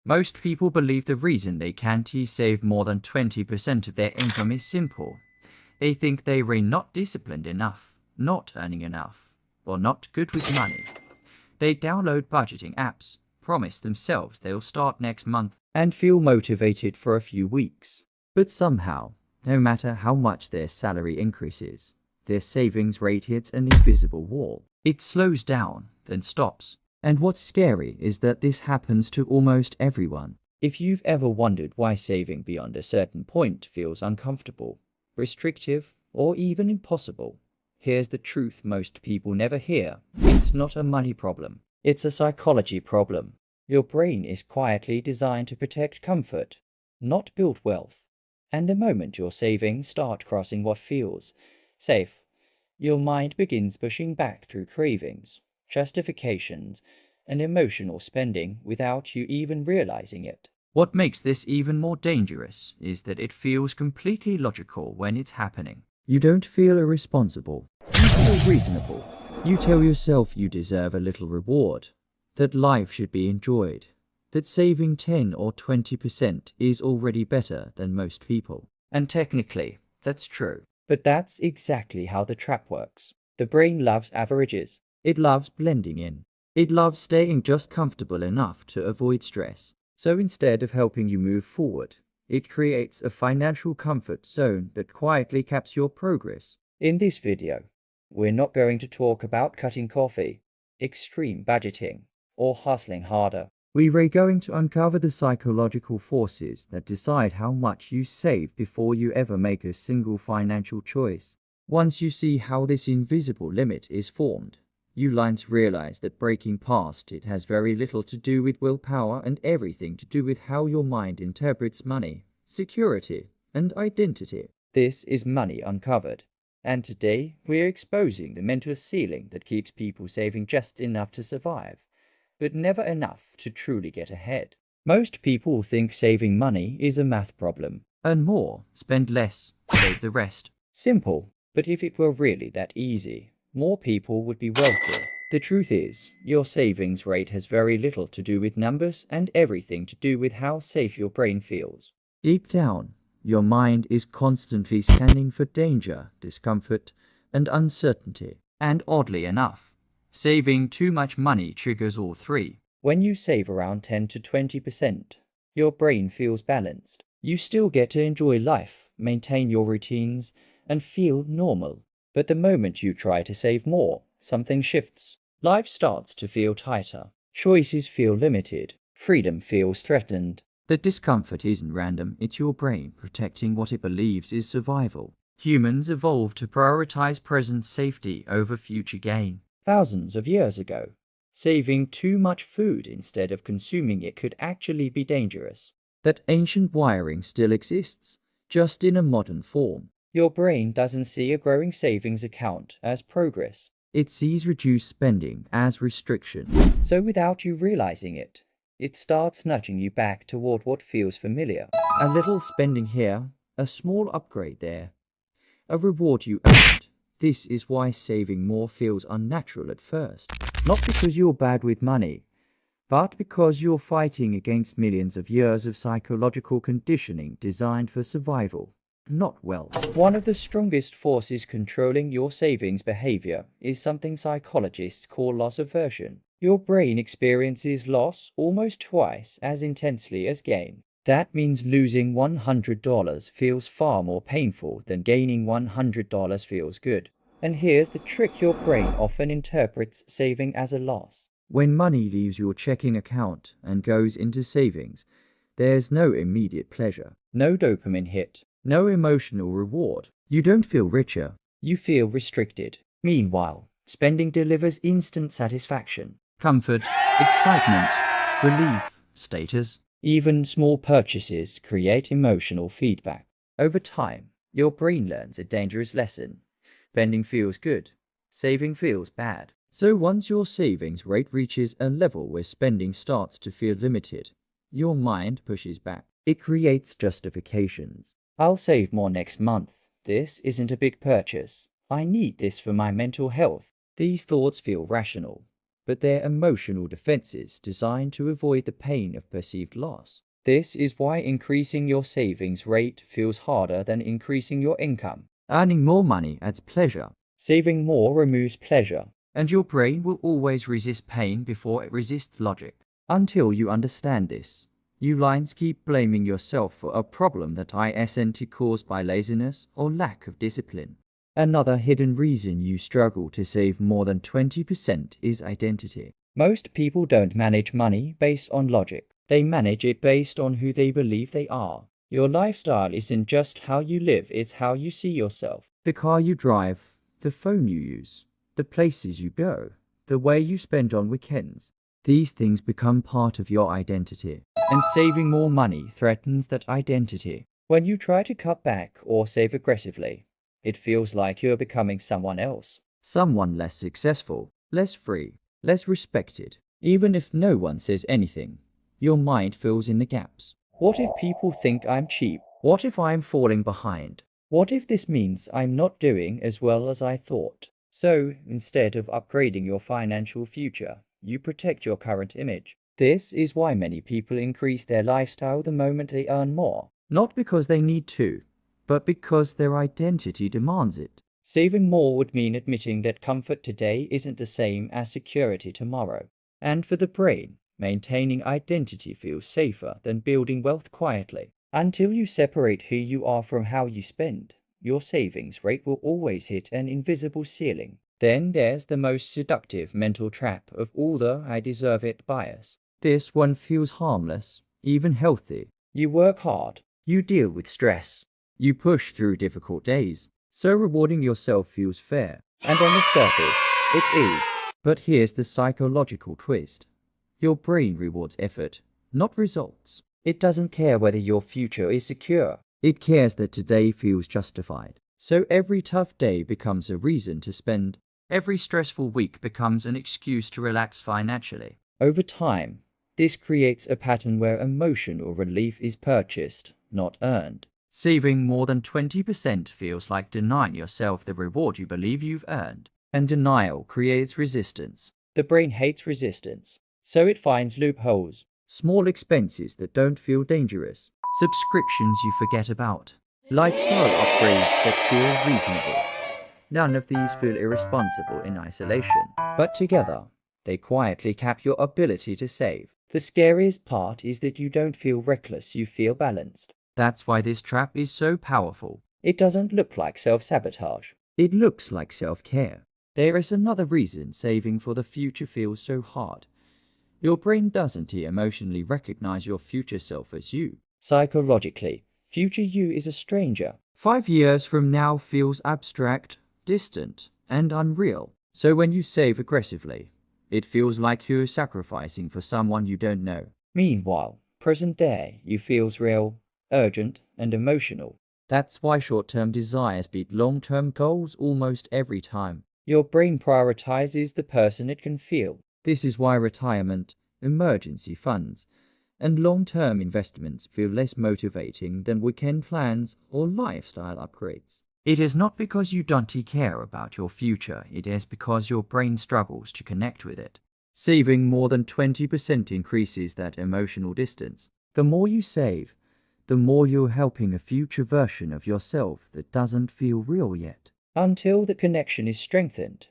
Most people believe the reason they can't save more than 20% of their income is simple. They think they were not disciplined enough, not earning enough, or not good with money. They download budgeting apps, promise themselves they'll start next month, and feel motivated for a few weeks. But somehow, no matter how much their salary increases, their savings rate hits an invisible wall. It slows down, then stops. And what's scary is that this happens to almost everyone. If you've ever wondered why saving beyond a certain point feels uncomfortable, restrictive, or even impossible, here's the truth most people never hear. It's not a money problem. It's a psychology problem. Your brain is quietly designed to protect comfort, not build wealth. And the moment your savings start crossing what feels safe, your mind begins pushing back through cravings, justifications, and emotional spending without you even realizing it. What makes this even more dangerous is that it feels completely logical when it's happening. You don't feel irresponsible. You feel reasonable. You tell yourself you deserve a little reward, that life should be enjoyed, that saving 10 or 20% is already better than most people. And technically, that's true. But that's exactly how the trap works. The brain loves averages. It loves blending in. It loves staying just comfortable enough to avoid stress. So instead of helping you move forward, it creates a financial comfort zone that quietly caps your progress. In this video, we're not going to talk about cutting coffee, extreme budgeting, or hustling harder. We're going to uncover the psychological forces that decide how much you save before you ever make a single financial choice. Once you see how this invisible limit is formed, you'll realize that breaking past it has very little to do with willpower and everything to do with how your mind interprets money, security, and identity. This is Money Uncovered. And today, we're exposing the mental ceiling that keeps people saving just enough to survive, but never enough to truly get ahead. Most people think saving money is a math problem. Earn more, spend less, save the rest. Simple, but if it were really that easy, more people would be wealthier. The truth is, your savings rate has very little to do with numbers and everything to do with how safe your brain feels. Deep down, your mind is constantly scanning for danger, discomfort, and uncertainty. And oddly enough, saving too much money triggers all three. When you save around 10 to 20%, your brain feels balanced. You still get to enjoy life, maintain your routines, and feel normal. But the moment you try to save more, something shifts. Life starts to feel tighter. Choices feel limited. Freedom feels threatened. The discomfort isn't random, it's your brain protecting what it believes is survival. Humans evolved to prioritize present safety over future gain. Thousands of years ago, saving too much food instead of consuming it could actually be dangerous. That ancient wiring still exists, just in a modern form. Your brain doesn't see a growing savings account as progress. It sees reduced spending as restriction. So without you realizing it, it starts nudging you back toward what feels familiar. A little spending here, a small upgrade there, a reward you earned. This is why saving more feels unnatural at first. Not because you're bad with money, but because you're fighting against millions of years of psychological conditioning designed for survival, not wealth. One of the strongest forces controlling your savings behavior is something psychologists call loss aversion. Your brain experiences loss almost twice as intensely as gain. That means losing $100 feels far more painful than gaining $100 feels good. And here's the trick: your brain often interprets saving as a loss. When money leaves your checking account and goes into savings, there's no immediate pleasure, no dopamine hit, no emotional reward. You don't feel richer, you feel restricted. Meanwhile, spending delivers instant satisfaction, comfort, excitement, relief, status. Even small purchases create emotional feedback. Over time, your brain learns a dangerous lesson. Spending feels good, saving feels bad. So once your savings rate reaches a level where spending starts to feel limited, your mind pushes back. It creates justifications. I'll save more next month. This isn't a big purchase. I need this for my mental health. These thoughts feel rational, but they're emotional defenses designed to avoid the pain of perceived loss. This is why increasing your savings rate feels harder than increasing your income. Earning more money adds pleasure. Saving more removes pleasure. And your brain will always resist pain before it resists logic. Until you understand this, you lines keep blaming yourself for a problem that isn't caused by laziness or lack of discipline. Another hidden reason you struggle to save more than 20% is identity. Most people don't manage money based on logic. They manage it based on who they believe they are. Your lifestyle isn't just how you live, it's how you see yourself. The car you drive, the phone you use, the places you go, the way you spend on weekends. These things become part of your identity. And saving more money threatens that identity. When you try to cut back or save aggressively, it feels like you're becoming someone else. Someone less successful, less free, less respected. Even if no one says anything, your mind fills in the gaps. What if people think I'm cheap? What if I'm falling behind? What if this means I'm not doing as well as I thought? So, instead of upgrading your financial future, you protect your current image. This is why many people increase their lifestyle the moment they earn more. Not because they need to, but because their identity demands it. Saving more would mean admitting that comfort today isn't the same as security tomorrow. And for the brain, maintaining identity feels safer than building wealth quietly. Until you separate who you are from how you spend, your savings rate will always hit an invisible ceiling. Then there's the most seductive mental trap of all the "I deserve it" bias. This one feels harmless, even healthy. You work hard, you deal with stress, you push through difficult days, so rewarding yourself feels fair. And on the surface, it is. But here's the psychological twist. Your brain rewards effort, not results. It doesn't care whether your future is secure. It cares that today feels justified. So every tough day becomes a reason to spend. Every stressful week becomes an excuse to relax financially. Over time, this creates a pattern where emotional relief is purchased, not earned. Saving more than 20% feels like denying yourself the reward you believe you've earned. And denial creates resistance. The brain hates resistance, so it finds loopholes. Small expenses that don't feel dangerous. Subscriptions you forget about. Lifestyle upgrades that feel reasonable. None of these feel irresponsible in isolation, but together, they quietly cap your ability to save. The scariest part is that you don't feel reckless, you feel balanced. That's why this trap is so powerful. It doesn't look like self-sabotage. It looks like self-care. There is another reason saving for the future feels so hard. Your brain doesn't emotionally recognize your future self as you. Psychologically, future you is a stranger. 5 years from now feels abstract, distant, and unreal. So when you save aggressively, it feels like you're sacrificing for someone you don't know. Meanwhile, present day, you feels real, urgent, and emotional. That's why short-term desires beat long-term goals almost every time. Your brain prioritizes the person it can feel. This is why retirement, emergency funds, and long-term investments feel less motivating than weekend plans or lifestyle upgrades. It is not because you don't care about your future, it is because your brain struggles to connect with it. Saving more than 20% increases that emotional distance. The more you save, the more you're helping a future version of yourself that doesn't feel real yet. Until the connection is strengthened,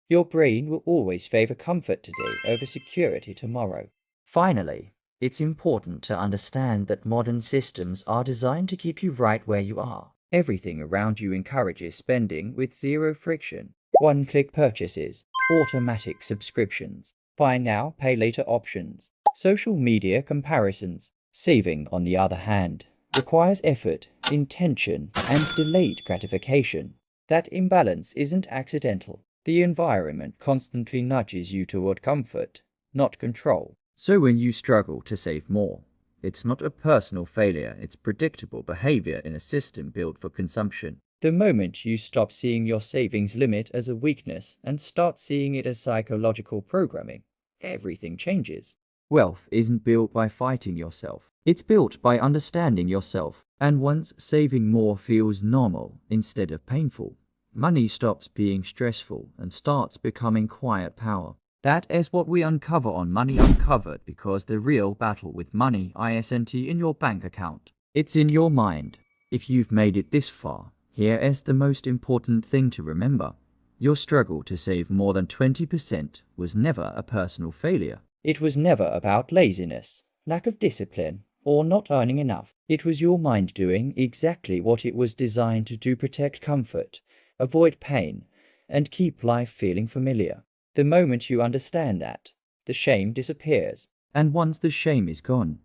your brain will always favor comfort today over security tomorrow. Finally, it's important to understand that modern systems are designed to keep you right where you are. Everything around you encourages spending with zero friction. One-click purchases, automatic subscriptions, buy now, pay later options, social media comparisons. Saving, on the other hand, requires effort, intention, and delayed gratification. That imbalance isn't accidental. The environment constantly nudges you toward comfort, not control. So when you struggle to save more, it's not a personal failure, it's predictable behavior in a system built for consumption. The moment you stop seeing your savings limit as a weakness and start seeing it as psychological programming, everything changes. Wealth isn't built by fighting yourself. It's built by understanding yourself. And once saving more feels normal instead of painful, money stops being stressful and starts becoming quiet power. That is what we uncover on Money Uncovered, because the real battle with money isn't in your bank account. It's in your mind. If you've made it this far, here is the most important thing to remember. Your struggle to save more than 20% was never a personal failure. It was never about laziness, lack of discipline, or not earning enough. It was your mind doing exactly what it was designed to do: protect comfort, avoid pain, and keep life feeling familiar. The moment you understand that, the shame disappears. And once the shame is gone,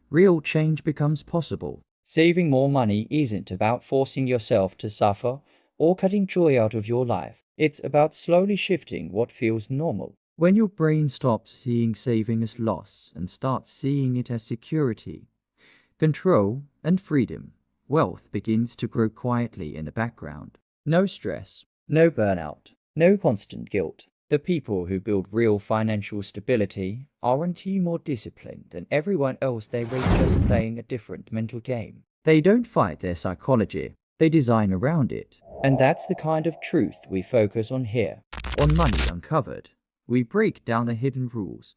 real change becomes possible. Saving more money isn't about forcing yourself to suffer or cutting joy out of your life. It's about slowly shifting what feels normal. When your brain stops seeing saving as loss and starts seeing it as security, control, and freedom, wealth begins to grow quietly in the background. No stress, no burnout, no constant guilt. The people who build real financial stability aren't more disciplined than everyone else. They're just playing a different mental game. They don't fight their psychology, they design around it. And that's the kind of truth we focus on here. On Money Uncovered, we break down the hidden rules,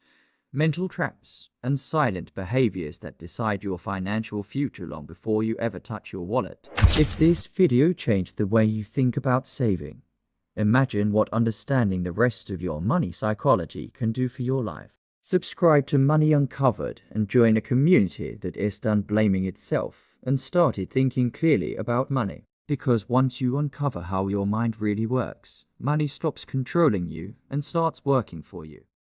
mental traps, and silent behaviors that decide your financial future long before you ever touch your wallet. If this video changed the way you think about saving, imagine what understanding the rest of your money psychology can do for your life. Subscribe to Money Uncovered and join a community that is done blaming itself and started thinking clearly about money. Because once you uncover how your mind really works, money stops controlling you and starts working for you.